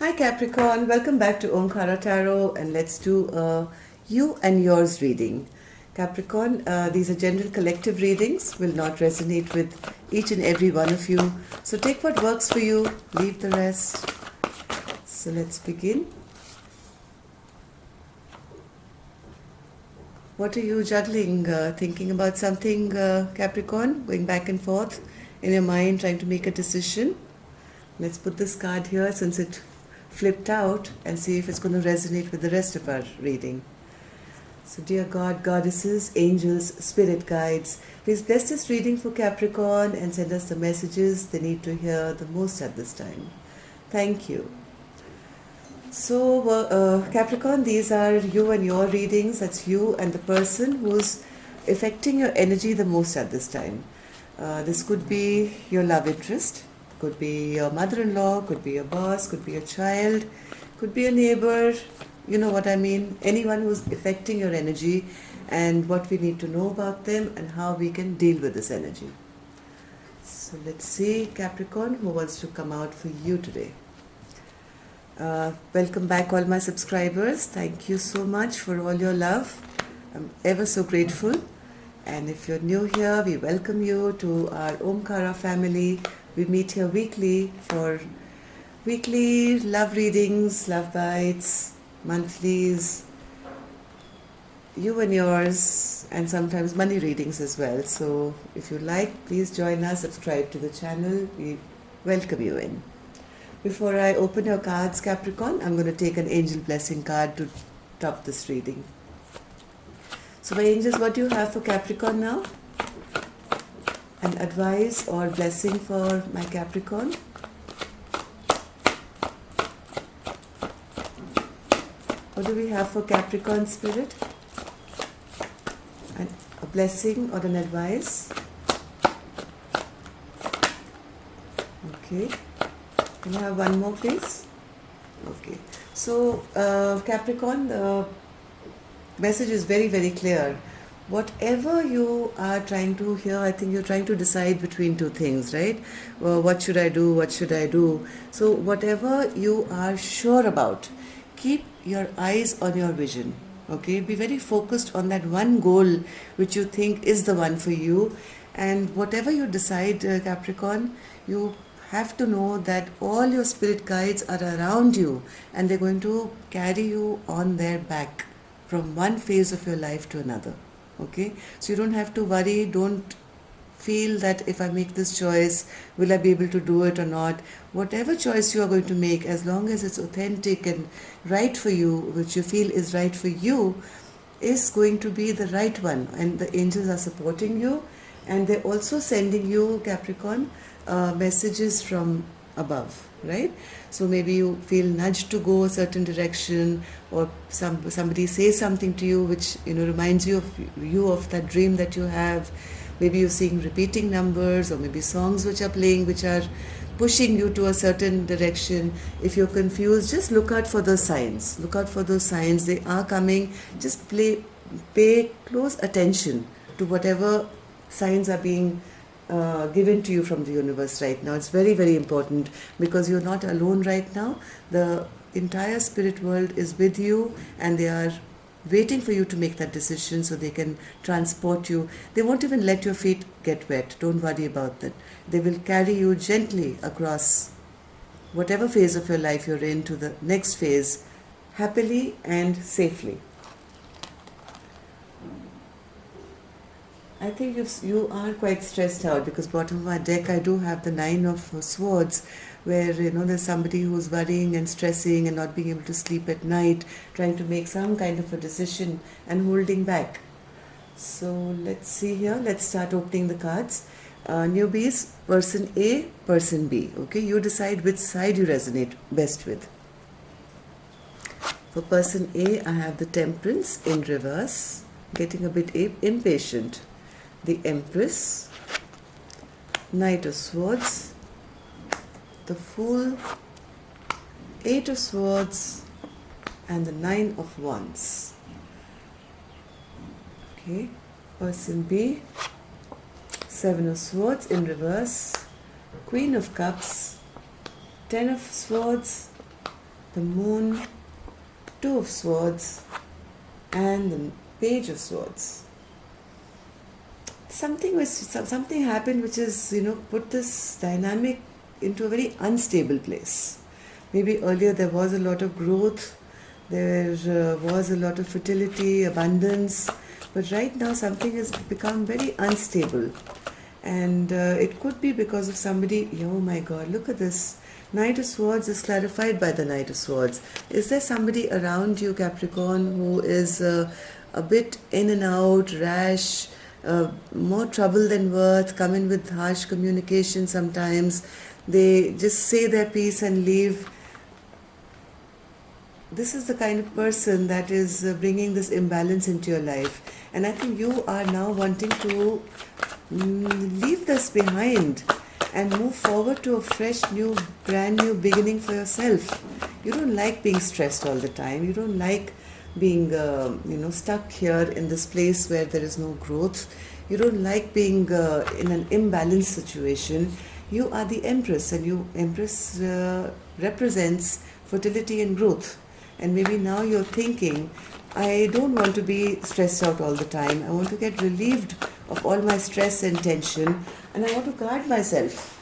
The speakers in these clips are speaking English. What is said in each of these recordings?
Hi Capricorn, welcome back to Omkara Tarot, and let's do a you and yours reading. Capricorn, these are general collective readings, will not resonate with each and every one of you. So take what works for you, leave the rest. So let's begin. What are you juggling? Thinking about something, Capricorn? Going back and forth in your mind, trying to make a decision? Let's put this card here since it flipped out and see if it's going to resonate with the rest of our reading. So dear God, goddesses, angels, spirit guides, please bless this reading for Capricorn and send us the messages they need to hear the most at this time. Thank you. So Capricorn, these are you and your readings. That's you and the person who's affecting your energy the most at this time. This could be your love interest, could be your mother-in-law, could be your boss, could be a child, could be a neighbor, you know what I mean, anyone who's affecting your energy and what we need to know about them and how we can deal with this energy. So let's see, Capricorn, who wants to come out for you today. Welcome back all my subscribers. Thank you so much for all your love. I'm ever so grateful. And if you're new here, we welcome you to our Omkara family. We meet here weekly for weekly love readings, love bites, monthlies, you and yours, and sometimes money readings as well. So if you like, please join us, subscribe to the channel. We welcome you in. Before I open your cards, Capricorn, I'm going to take an angel blessing card to top this reading. So my angels, what do you have for Capricorn now? An advice or blessing for my Capricorn? What do we have for Capricorn spirit? A blessing or an advice? Okay. Can I have one more, please? Okay. So, Capricorn, the message is very, very clear. Whatever you are trying to hear, I think you're trying to decide between two things, right? Well, what should I do? What should I do? So, whatever you are sure about, keep your eyes on your vision. Okay? Be very focused on that one goal which you think is the one for you. And whatever you decide, Capricorn, you have to know that all your spirit guides are around you and they're going to carry you on their back from one phase of your life to another. Okay, so you don't have to worry. Don't feel that if I make this choice, will I be able to do it or not? Whatever choice you are going to make, as long as it's authentic and right for you, which you feel is right for you, is going to be the right one. And the angels are supporting you, and they're also sending you, Capricorn, messages from above, right? So maybe you feel nudged to go a certain direction, or somebody says something to you which reminds you of that dream that you have. Maybe you're seeing repeating numbers, or maybe songs which are playing which are pushing you to a certain direction. If you're confused, just look out for those signs. Look out for those signs. They are coming. Just pay close attention to whatever signs are being given to you from the universe right now. It's very, very important because you're not alone right now. The entire spirit world is with you and they are waiting for you to make that decision so they can transport you. They won't even let your feet get wet. Don't worry about that. They will carry you gently across whatever phase of your life you're in to the next phase, happily and safely. I think you are quite stressed out because bottom of my deck I do have the 9 of Swords, where there's somebody who's worrying and stressing and not being able to sleep at night, trying to make some kind of a decision and holding back. So let's see here. Let's start opening the cards. Newbies, person A, person B. Okay, you decide which side you resonate best with. For person A, I have the Temperance in reverse, getting a bit impatient. The Empress, Knight of Swords, the Fool, 8 of Swords, and the 9 of Wands. Okay, person B, 7 of Swords in reverse, Queen of Cups, 10 of Swords, the Moon, Two of Swords, and the Page of Swords. Something happened which is, put this dynamic into a very unstable place. Maybe earlier there was a lot of growth, there was a lot of fertility, abundance, but right now something has become very unstable. And it could be because of somebody. Oh my God, look at this. Knight of Swords is clarified by the Knight of Swords. Is there somebody around you, Capricorn, who is a bit in and out, rash, more trouble than worth, come in with harsh communication sometimes? They just say their piece and leave. This is the kind of person that is bringing this imbalance into your life. And I think you are now wanting to leave this behind and move forward to a fresh, new, brand new beginning for yourself. You don't like being stressed all the time. You don't like being, stuck here in this place where there is no growth. You don't like being in an imbalanced situation. You are the Empress, and Empress represents fertility and growth. And maybe now you're thinking, I don't want to be stressed out all the time. I want to get relieved of all my stress and tension, and I want to guard myself.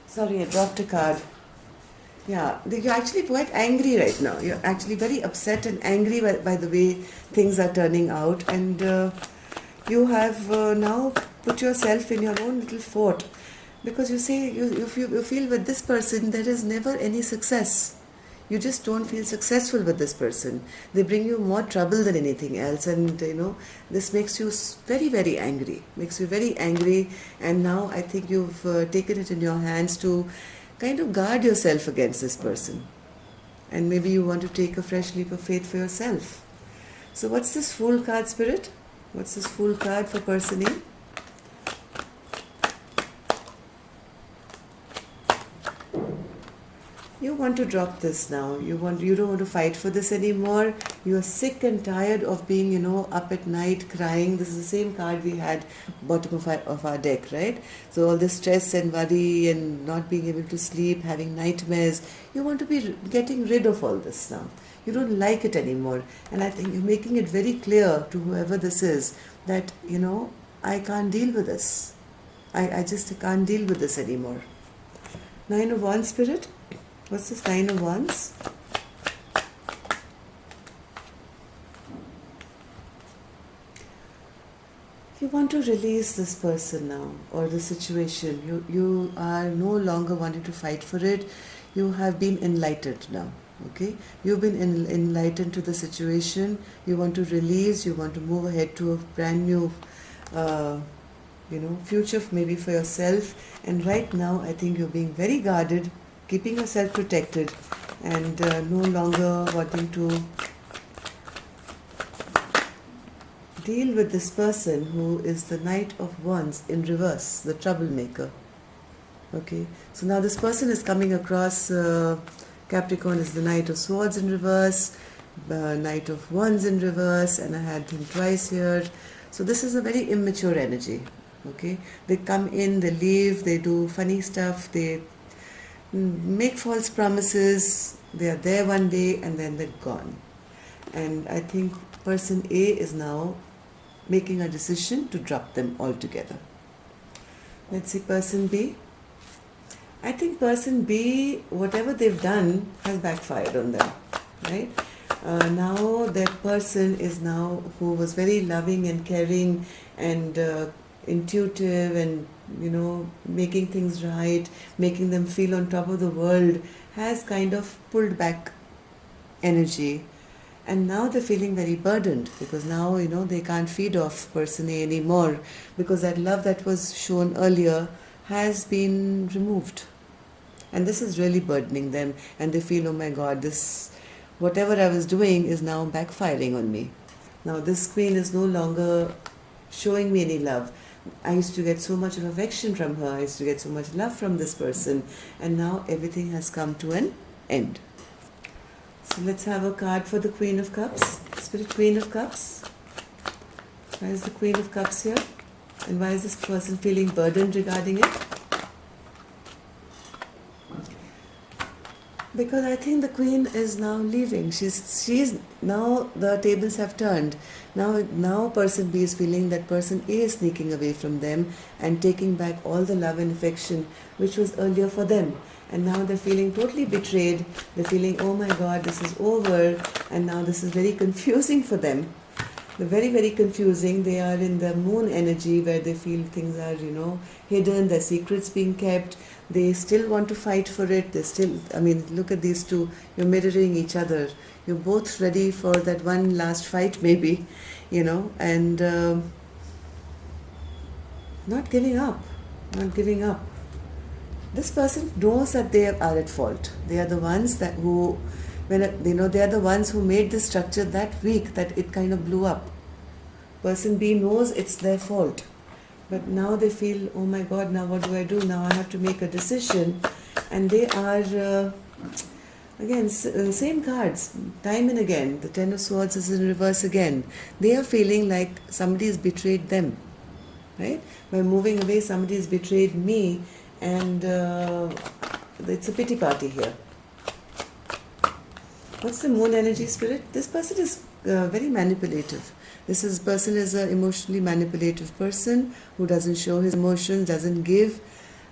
Sorry, I dropped a card. Yeah, you're actually quite angry right now. You're actually very upset and angry by the way things are turning out, and you have now put yourself in your own little fort, because you say you feel with this person there is never any success. You just don't feel successful with this person. They bring you more trouble than anything else, and this makes you very, very angry. Makes you very angry, and now I think you've taken it in your hands to kind of guard yourself against this person, and maybe you want to take a fresh leap of faith for yourself. So what's this Fool card, Spirit? What's this Fool card for person A? You want to drop this now. You don't want to fight for this anymore. You are sick and tired of being, up at night crying. This is the same card we had bottom of our deck, right? So all the stress and worry and not being able to sleep, having nightmares. You want to be getting rid of all this now. You don't like it anymore. And I think you're making it very clear to whoever this is that, I can't deal with this. I just can't deal with this anymore. 9 of Wands, Spirit. What's this 9 of Wands? You want to release this person now, or the situation. You are no longer wanting to fight for it. You have been enlightened now. Okay? You've been enlightened to the situation. You want to release. You want to move ahead to a brand new future maybe for yourself. And right now I think you're being very guarded, keeping yourself protected, and no longer wanting to deal with this person who is the Knight of Wands in reverse, the troublemaker. Okay, so now this person is coming across. Capricorn is the Knight of Swords in reverse, Knight of Wands in reverse, and I had him twice here. So this is a very immature energy. Okay, they come in, they leave, they do funny stuff, they make false promises, they are there one day and then they're gone. And I think person A is now making a decision to drop them altogether. Let's see person B. I think person B, whatever they've done has backfired on them, right? Now that person is now, who was very loving and caring and intuitive and making things right, making them feel on top of the world, has kind of pulled back energy, and now they're feeling very burdened because now they can't feed off person A anymore, because that love that was shown earlier has been removed, and this is really burdening them, and they feel, oh my God, this whatever I was doing is now backfiring on me. Now this queen is no longer showing me any love. I used to get so much of affection from her, I used to get so much love from this person, and now everything has come to an end. So let's have a card for the Queen of Cups. Spirit, Queen of Cups. Why is the Queen of Cups here? And why is this person feeling burdened regarding it? Because I think the queen is now leaving. She's now the tables have turned. Now person B is feeling that person A is sneaking away from them and taking back all the love and affection which was earlier for them. And now they're feeling totally betrayed. They're feeling, oh my God, this is over. And now this is very confusing for them. They're very, very confusing. They are in the moon energy where they feel things are, hidden, their secrets being kept. They still want to fight for it. They still, look at these two. You're mirroring each other. You're both ready for that one last fight, maybe, and not giving up. Not giving up. This person knows that they are at fault. They are the ones they are the ones who made the structure that weak that it kind of blew up. Person B knows it's their fault. But now they feel, oh my God, now what do I do? Now I have to make a decision. And they are, again, same cards, time and again. The Ten of Swords is in reverse again. They are feeling like somebody has betrayed them, right? By moving away, somebody has betrayed me, and it's a pity party here. What's the moon energy, spirit? This person is very manipulative. This person is an emotionally manipulative person who doesn't show his emotions, doesn't give.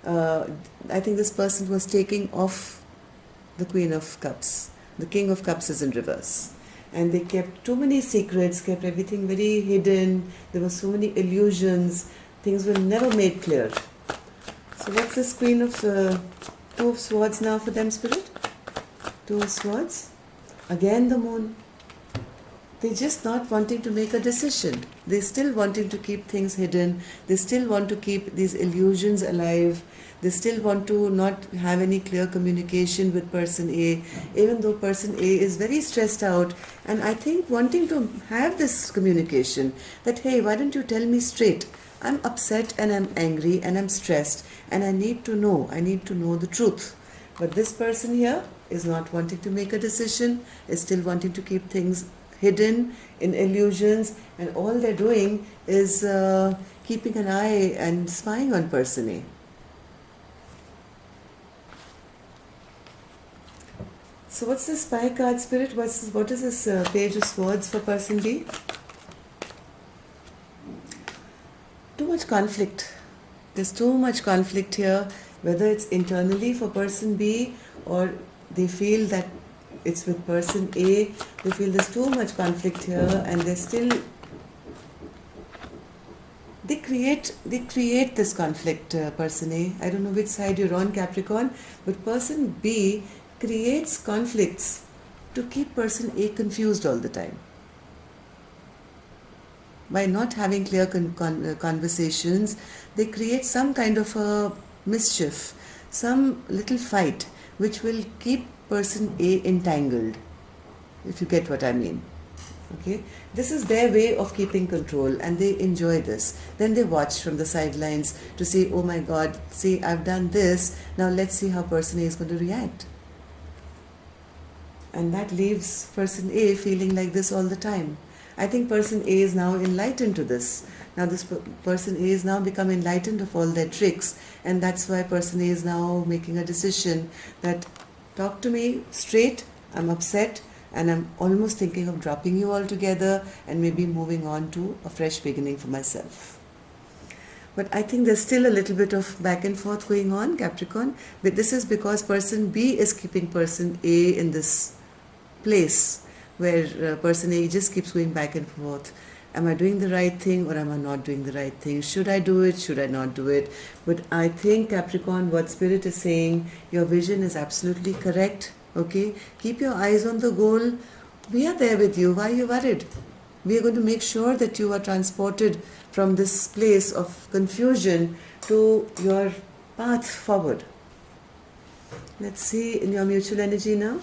I think this person was taking off the Queen of Cups. The King of Cups is in reverse. And they kept too many secrets, kept everything very hidden. There were so many illusions. Things were never made clear. So what's this Queen of Two of Swords now for them, spirit? Two of Swords. Again the moon. They're just not wanting to make a decision. They're still wanting to keep things hidden. They still want to keep these illusions alive. They still want to not have any clear communication with person A, even though person A is very stressed out. And I think wanting to have this communication that, hey, why don't you tell me straight? I'm upset and I'm angry and I'm stressed and I need to know the truth. But this person here is not wanting to make a decision, is still wanting to keep things hidden in illusions, and all they're doing is keeping an eye and spying on person A. So what's the spy card, spirit? What is this Page of Swords for person B? Too much conflict. There's too much conflict here, whether it's internally for person B or they feel that it's with person A. They feel there's too much conflict here, and they create this conflict, person A. I don't know which side you're on, Capricorn, but person B creates conflicts to keep person A confused all the time. By not having clear conversations, they create some kind of a mischief, some little fight, which will keep person A entangled, if you get what I mean. Okay, this is their way of keeping control, and they enjoy this. Then they watch from the sidelines to see, oh my God, see, I've done this, now let's see how person A is going to react. And that leaves person A feeling like this all the time. I think person A is now enlightened to this. Now this person A is now become enlightened of all their tricks, and that's why person A is now making a decision that, talk to me straight, I'm upset, and I'm almost thinking of dropping you altogether and maybe moving on to a fresh beginning for myself. But I think there's still a little bit of back and forth going on, Capricorn. But this is because person B is keeping person A in this place where person A just keeps going back and forth. Am I doing the right thing or am I not doing the right thing? Should I do it? Should I not do it? But I think, Capricorn, what Spirit is saying, your vision is absolutely correct. Okay? Keep your eyes on the goal. We are there with you. Why are you worried? We are going to make sure that you are transported from this place of confusion to your path forward. Let's see in your mutual energy now.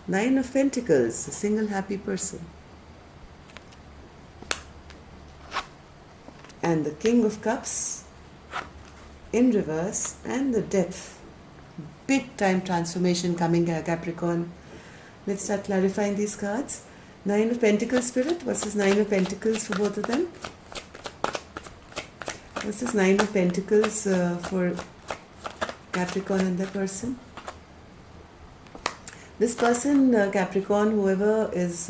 9 of Pentacles, a single happy person. And the King of Cups in reverse, and the Death. Big time transformation coming, Capricorn. Let's start clarifying these cards. 9 of Pentacles, Spirit. What's this 9 of Pentacles for both of them? What's this 9 of Pentacles for Capricorn and their person? This person, Capricorn, whoever is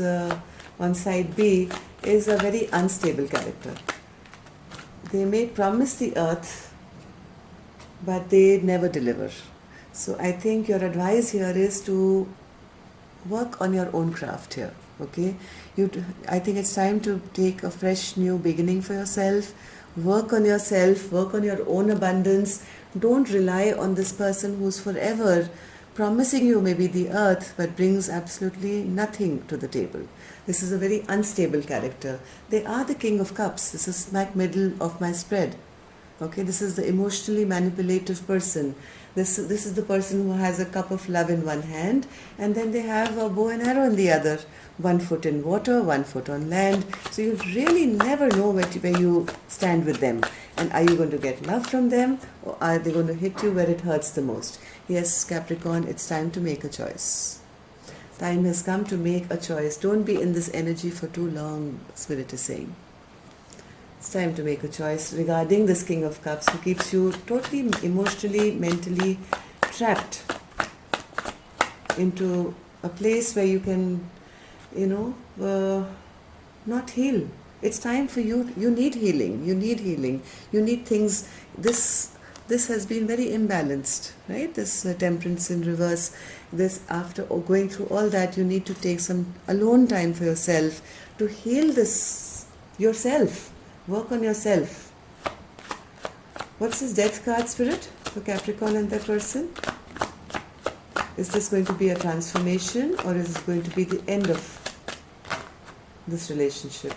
on side B, is a very unstable character. They may promise the earth, but they never deliver. So I think your advice here is to work on your own craft here. Okay, I think it's time to take a fresh new beginning for yourself. Work on yourself, work on your own abundance. Don't rely on this person who's forever promising you maybe the earth but brings absolutely nothing to the table. This is a very unstable character. They are the King of Cups. This is smack middle of my spread. Okay, this is the emotionally manipulative person. This is the person who has a cup of love in one hand, and then they have a bow and arrow in the other. 1 foot in water, 1 foot on land. So you really never know where you stand with them. And are you going to get love from them, or are they going to hit you where it hurts the most? Yes, Capricorn, it's time to make a choice. Time has come to make a choice. Don't be in this energy for too long, Spirit is saying. It's time to make a choice regarding this King of Cups who keeps you totally emotionally, mentally trapped into a place where you can, not heal. It's time for you. You need healing. You need healing. You need things. This has been very imbalanced, right? This temperance in reverse. This, after going through all that, you need to take some alone time for yourself to heal this yourself. Work on yourself. What's this Death card, Spirit, for Capricorn and that person? Is this going to be a transformation, or is this going to be the end of this relationship?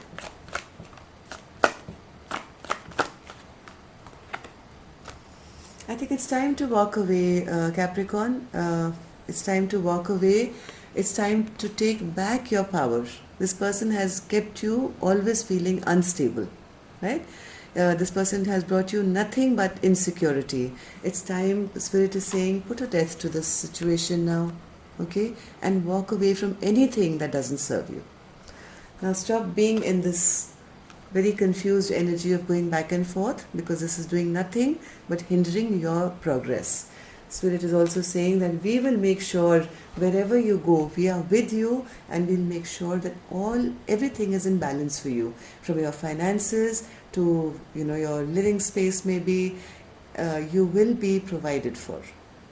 I think it's time to walk away, Capricorn. It's time to walk away. It's time to take back your power. This person has kept you always feeling unstable, right? This person has brought you nothing but insecurity. It's time, Spirit is saying, put a death to this situation now, okay? And walk away from anything that doesn't serve you. Now stop being in this very confused energy of going back and forth, because this is doing nothing but hindering your progress. Spirit is also saying that we will make sure wherever you go, we are with you, and we'll make sure that everything is in balance for you, from your finances to your living space. Maybe you will be provided for.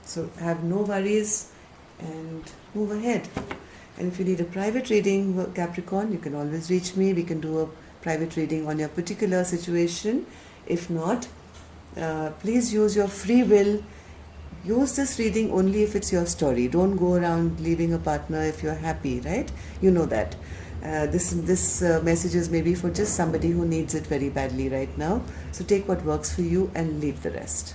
So have no worries and move ahead. And if you need a private reading, Capricorn, you can always reach me. We can do a private reading on your particular situation. If not, please use your free will. Use this reading only if it's your story. Don't go around leaving a partner if you're happy, right? You know that. This message is maybe for just somebody who needs it very badly right now. So take what works for you and leave the rest.